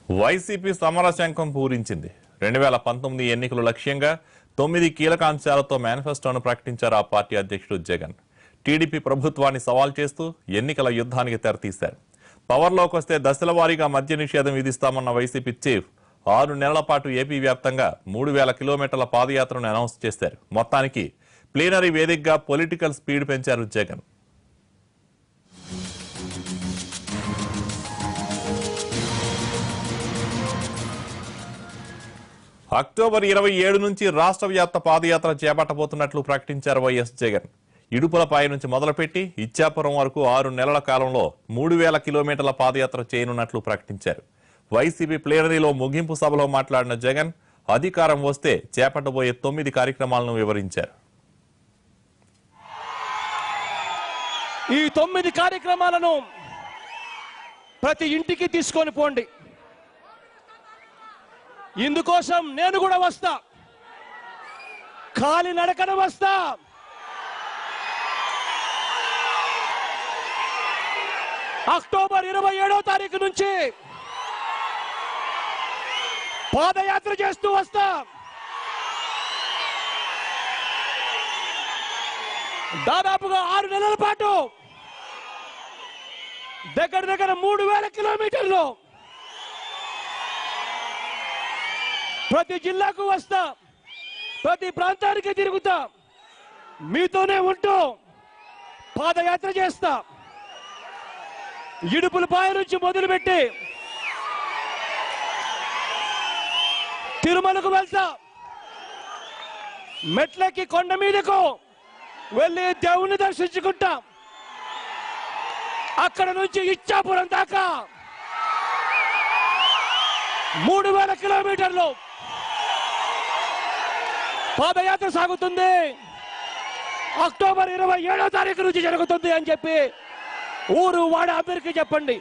YCP సమరశంఖం పూరించింది. 2019 ఎన్నికల లక్ష్యంగా 9 కీలక అంశాలతో మేనిఫెస్టోను ప్రకటించారు ఆ పార్టీ అధ్యక్షుడు జగన్. టీడీపీ ప్రభుత్వాన్ని సవాల్ చేస్తూ ఎన్నికల యుద్ధానికి తెరతీశారు. పవర్లోకి వస్తే దశల వారీగా మద్య నిషేధం విధిస్తామన్న వైసీపీ చీఫ్ 6 నెలల పాటు ఏపీ వ్యాప్తంగా 3000 కిలోమీటర్ల పాదయాత్రను అనౌన్స్ చేశారు. మొత్తానికి ప్లీనరీ వేదికగా పొలిటికల్ స్పీడ్ పెంచారు జగన్. అక్టోబర్ 27 నుంచి రాష్ట్ర వ్యాప్త పాదయాత్ర చేపట్టబోతున్నట్లు ప్రకటించారు వైఎస్ జగన్. ఇడుపులపై నుంచి మొదలుపెట్టి ఇచ్చాపురం వరకు 6 నెలల కాలంలో 3000 కిలోమీటర్ల పాదయాత్ర చేయనున్నట్లు ప్రకటించారు. వైసీపీ ప్లేనరీలో ముగింపు సభలో మాట్లాడిన జగన్ అధికారం వస్తే చేపట్టబోయే 9 కార్యక్రమాలను వివరించారు. ఈ 9 కార్యక్రమాలను ప్రతి ఇంటికి తీసుకొని పోండి. ఇందుకోసం నేను కూడా వస్తా, కాలి నడకన వస్తా. అక్టోబర్ 27వ తారీఖు నుంచి పాదయాత్ర చేస్తూ వస్తా. దాదాపుగా 6 నెలల పాటు దగ్గర 3000 కిలోమీటర్లు ప్రతి జిల్లాకు వస్తా, ప్రతి ప్రాంతానికి తిరుగుతా, మీతోనే ఉంటూ పాదయాత్ర చేస్తా. ఇడుపులపాయ నుంచి మొదలుపెట్టి తిరుమలకు వెళ్తా, మెట్లకి కొండ మీదకు వెళ్ళి దేవుని దర్శించుకుంటా. అక్కడ నుంచి ఇచ్చాపురం దాకా 3000 కిలోమీటర్లు పాదయాత్ర సాగుతుంది. అక్టోబర్ 27వ తారీఖు నుంచి జరుగుతుంది అని చెప్పి ఊరు వాడ అందరికీ చెప్పండి.